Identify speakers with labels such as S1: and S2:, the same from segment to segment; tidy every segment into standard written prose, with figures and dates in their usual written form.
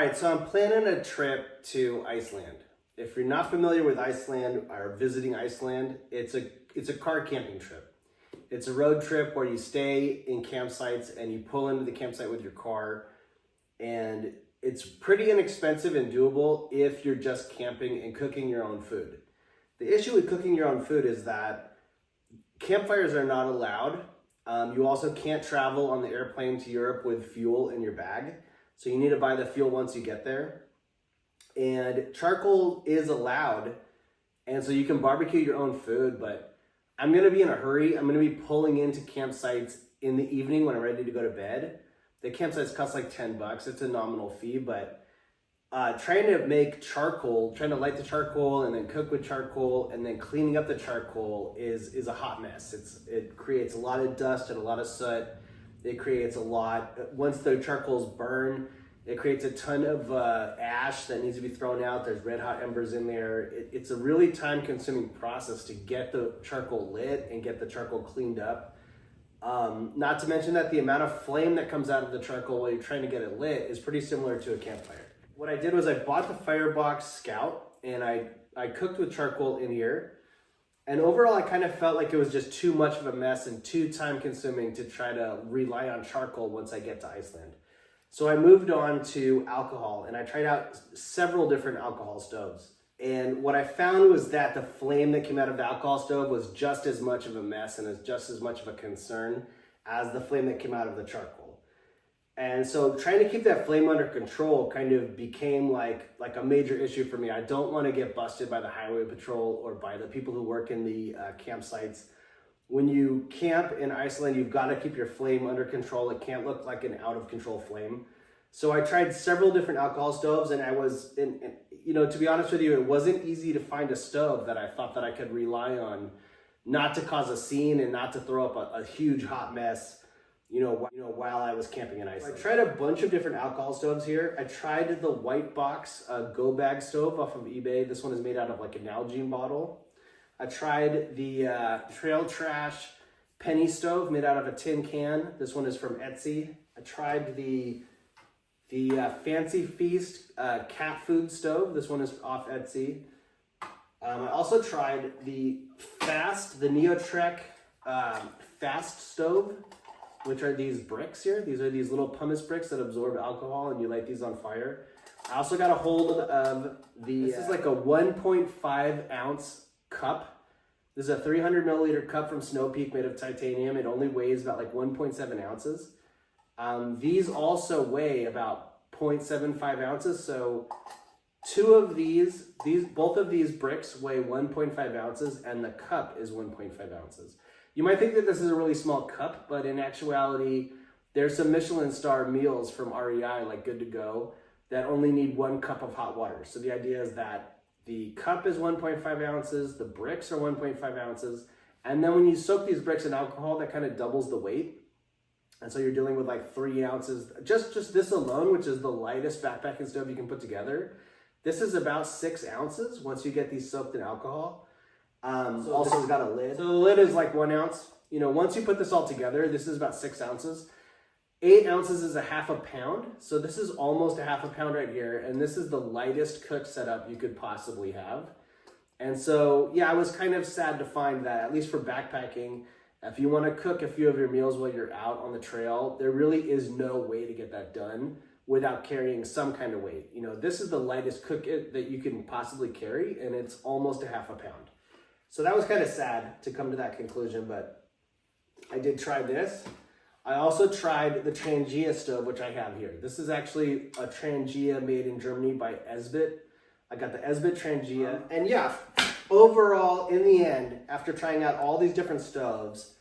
S1: right, so I'm planning a trip to Iceland. If you're not familiar with Iceland or visiting Iceland, it's a car camping trip. It's a road trip where you stay in campsites and you pull into the campsite with your car, and it's pretty inexpensive and doable if you're just camping and cooking your own food. The issue with cooking your own food is that campfires are not allowed. You also can't travel on the airplane to Europe with fuel in your bag. So you need to buy the fuel once you get there. And charcoal is allowed. And so you can barbecue your own food, but I'm going to be in a hurry. I'm going to be pulling into campsites in the evening when I'm ready to go to bed. The campsites cost like $10. It's a nominal fee, but trying to make charcoal, trying to light the charcoal and then cook with charcoal and then cleaning up the charcoal is a hot mess. It creates a lot of dust and a lot of soot. It creates a lot, once the charcoals burn, it creates a ton of ash that needs to be thrown out. There's red hot embers in there. It's a really time consuming process to get the charcoal lit and get the charcoal cleaned up. Not to mention that the amount of flame that comes out of the charcoal while you're trying to get it lit is pretty similar to a campfire. What I did was I bought the Firebox Scout and I cooked with charcoal in here. And overall, I kind of felt like it was just too much of a mess and too time consuming to try to rely on charcoal once I get to Iceland. So I moved on to alcohol and I tried out several different alcohol stoves. And what I found was that the flame that came out of the alcohol stove was just as much of a mess and is just as much of a concern as the flame that came out of the charcoal. And so trying to keep that flame under control kind of became like a major issue for me. I don't want to get busted by the highway patrol or by the people who work in the campsites. When you camp in Iceland, you've got to keep your flame under control. It can't look like an out of control flame. So I tried several different alcohol stoves, and I was, to be honest with you, it wasn't easy to find a stove that I thought that I could rely on, not to cause a scene and not to throw up a huge hot mess. While I was camping in Iceland. I tried a bunch of different alcohol stoves here. I tried the White Box Go Bag stove off of eBay. This one is made out of like an Nalgene bottle. I tried the Trail Trash Penny stove made out of a tin can. This one is from Etsy. I tried the Fancy Feast cat food stove. This one is off Etsy. I also tried the Neotrekk Fasst stove, which are these bricks here. These are these little pumice bricks that absorb alcohol, and you light these on fire. I also got a hold of this is like a 1.5 ounce cup. This is a 300 milliliter cup from Snow Peak made of titanium. It only weighs about like 1.7 ounces. These also weigh about 0.75 ounces. So both of these bricks weigh 1.5 ounces, and the cup is 1.5 ounces. You might think that this is a really small cup, but in actuality, there's some Michelin star meals from REI, like Good to Go, that only need 1 cup of hot water. So the idea is that the cup is 1.5 ounces, the bricks are 1.5 ounces, and then when you soak these bricks in alcohol, that kind of doubles the weight. And so you're dealing with like 3 ounces. Just this alone, which is the lightest backpacking stove you can put together, this is about 6 ounces once you get these soaked in alcohol. Also, it's got a lid. So the lid is like 1 ounce. Once you put this all together, this is about 6 ounces. 8 ounces is a half a pound. So this is almost a half a pound right here. And this is the lightest cook setup you could possibly have. And so, yeah, I was kind of sad to find that, at least for backpacking, if you want to cook a few of your meals while you're out on the trail, there really is no way to get that done without carrying some kind of weight. This is the lightest cook that you can possibly carry, and it's almost a half a pound. So that was kind of sad to come to that conclusion, but I did try this. I also tried the Trangia stove, which I have here. This is actually a Trangia made in Germany by Esbit. I got the Esbit Trangia. And yeah, overall, in the end, after trying out all these different stoves,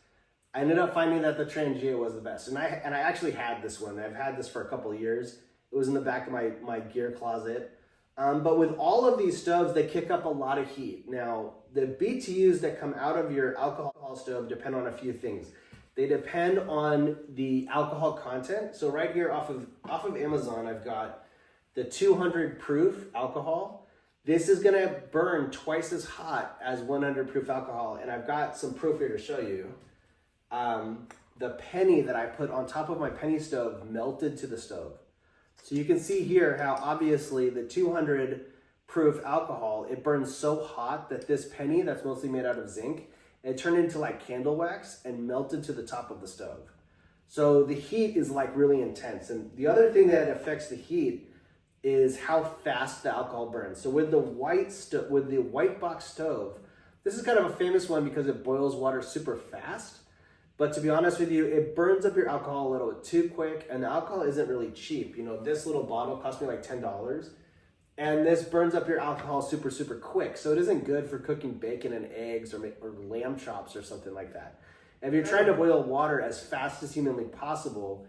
S1: I ended up finding that the Trangia was the best. And I actually had this one. I've had this for a couple of years. It was in the back of my gear closet. But with all of these stoves, they kick up a lot of heat. Now, the BTUs that come out of your alcohol stove depend on a few things. They depend on the alcohol content. So right here off of Amazon, I've got the 200 proof alcohol. This is gonna burn twice as hot as 100 proof alcohol. And I've got some proof here to show you. The penny that I put on top of my penny stove melted to the stove. So you can see here how obviously the 200 proof alcohol, it burns so hot that this penny that's mostly made out of zinc, it turned into like candle wax and melted to the top of the stove. So the heat is like really intense. And the other thing that affects the heat is how fast the alcohol burns. So with the white box stove, this is kind of a famous one because it boils water super fast. But to be honest with you, it burns up your alcohol a little bit too quick, and the alcohol isn't really cheap. You know, this little bottle cost me like $10, and this burns up your alcohol super, super quick. So it isn't good for cooking bacon and eggs or lamb chops or something like that. And if you're trying to boil water as fast as humanly possible,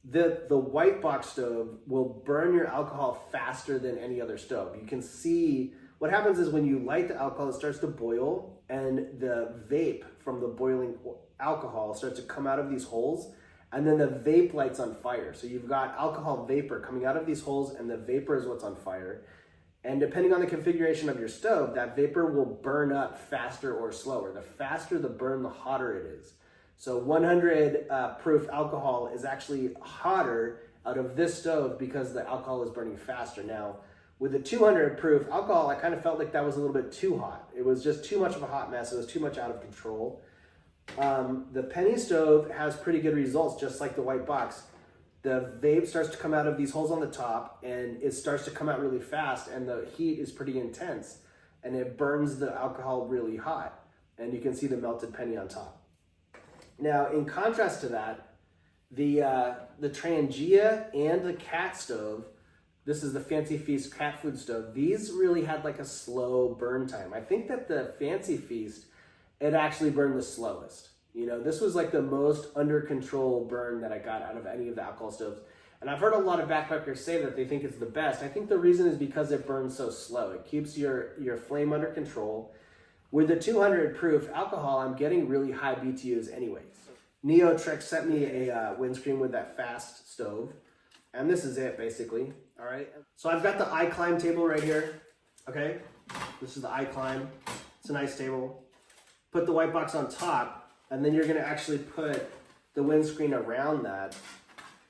S1: the white box stove will burn your alcohol faster than any other stove. You can see what happens is when you light the alcohol, it starts to boil, and the vape from the boiling alcohol starts to come out of these holes, and then the vape lights on fire. So you've got alcohol vapor coming out of these holes, and the vapor is what's on fire. And depending on the configuration of your stove, that vapor will burn up faster or slower. The faster the burn, the hotter it is. So 100 proof alcohol is actually hotter out of this stove because the alcohol is burning faster. Now, with the 200 proof alcohol, I kind of felt like that was a little bit too hot. It was just too much of a hot mess. It was too much out of control. The penny stove has pretty good results, just like the white box. The vape starts to come out of these holes on the top, and it starts to come out really fast, and the heat is pretty intense, and it burns the alcohol really hot, and you can see the melted penny on top. Now, in contrast to that, the Trangia and the cat stove, this is the Fancy Feast cat food stove, these really had like a slow burn time. I think that the Fancy Feast, it actually burned the slowest. You know, this was like the most under control burn that I got out of any of the alcohol stoves. And I've heard a lot of backpackers say that they think it's the best. I think the reason is because it burns so slow. It keeps your flame under control. With the 200 proof alcohol, I'm getting really high BTUs anyways. Neotrekk sent me a windscreen with that Fasst stove. And this is it basically, all right? So I've got the iClimb table right here, okay? This is the iClimb, it's a nice table. Put the white box on top, and then you're gonna actually put the windscreen around that,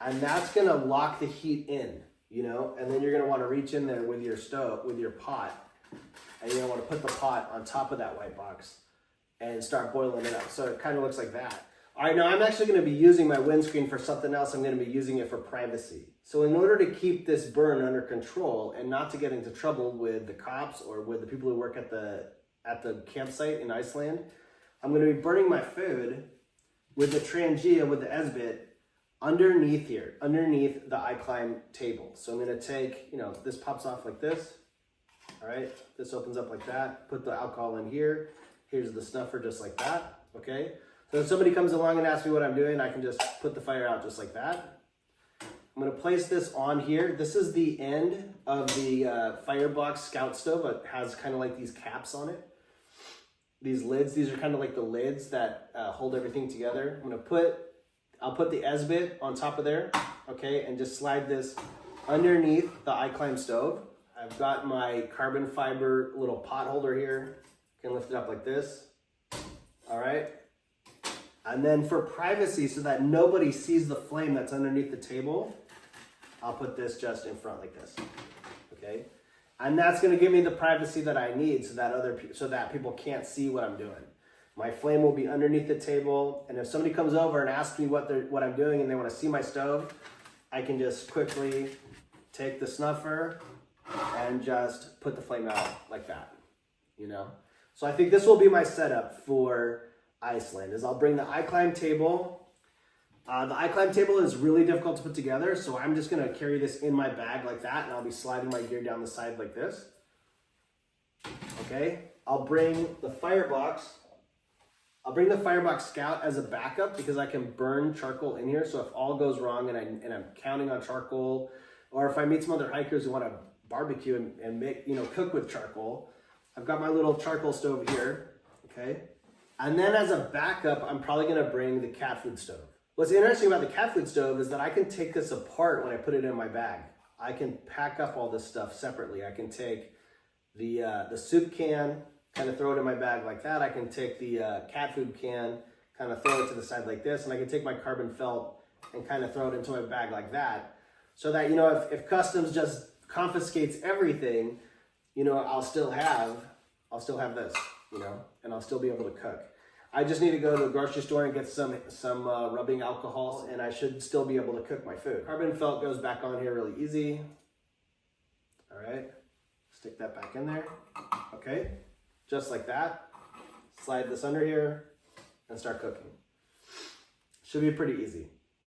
S1: and that's gonna lock the heat in, you know? And then you're gonna wanna reach in there with your stove, with your pot, and you're gonna wanna put the pot on top of that white box and start boiling it up. So it kind of looks like that. All right, now I'm actually gonna be using my windscreen for something else. I'm gonna be using it for privacy. So in order to keep this burn under control and not to get into trouble with the cops or with the people who work at the campsite in Iceland, I'm gonna be burning my food with the Trangia, with the Esbit, underneath here, underneath the iClimb table. So I'm gonna take, you know, this pops off like this, all right? This opens up like that, put the alcohol in here. Here's the snuffer just like that, okay? So if somebody comes along and asks me what I'm doing, I can just put the fire out just like that. I'm gonna place this on here. This is the end of the Firebox Scout stove. It has kind of like these caps on it. These lids, these are kind of like the lids that hold everything together. I'll put the Esbit on top of there, okay, and just slide this underneath the iClimb stove. I've got my carbon fiber little pot holder here. Can lift it up like this, all right? And then for privacy, so that nobody sees the flame that's underneath the table, I'll put this just in front like this, okay? And that's gonna give me the privacy that I need so that people can't see what I'm doing. My flame will be underneath the table, and if somebody comes over and asks me what I'm doing and they wanna see my stove, I can just quickly take the snuffer and just put the flame out like that, you know? So I think this will be my setup for Iceland, is I'll bring the iClimb table. The iClimb table is really difficult to put together, so I'm just gonna carry this in my bag like that, and I'll be sliding my gear down the side like this. Okay, I'll bring the Firebox Scout as a backup because I can burn charcoal in here, so if all goes wrong and I'm counting on charcoal, or if I meet some other hikers who wanna barbecue and make, you know, cook with charcoal, I've got my little charcoal stove here, okay? And then as a backup, I'm probably gonna bring the cat food stove. What's interesting about the cat food stove is that I can take this apart when I put it in my bag. I can pack up all this stuff separately. I can take the soup can, kind of throw it in my bag like that. I can take the cat food can, kind of throw it to the side like this, and I can take my carbon felt and kind of throw it into my bag like that. so that, you know, if customs just confiscates everything, you know, I'll still have this, you know, and I'll still be able to cook. I just need to go to the grocery store and get some rubbing alcohol, and I should still be able to cook my food. Carbon felt goes back on here really easy. All right, stick that back in there. Okay, just like that. Slide this under here and start cooking. Should be pretty easy.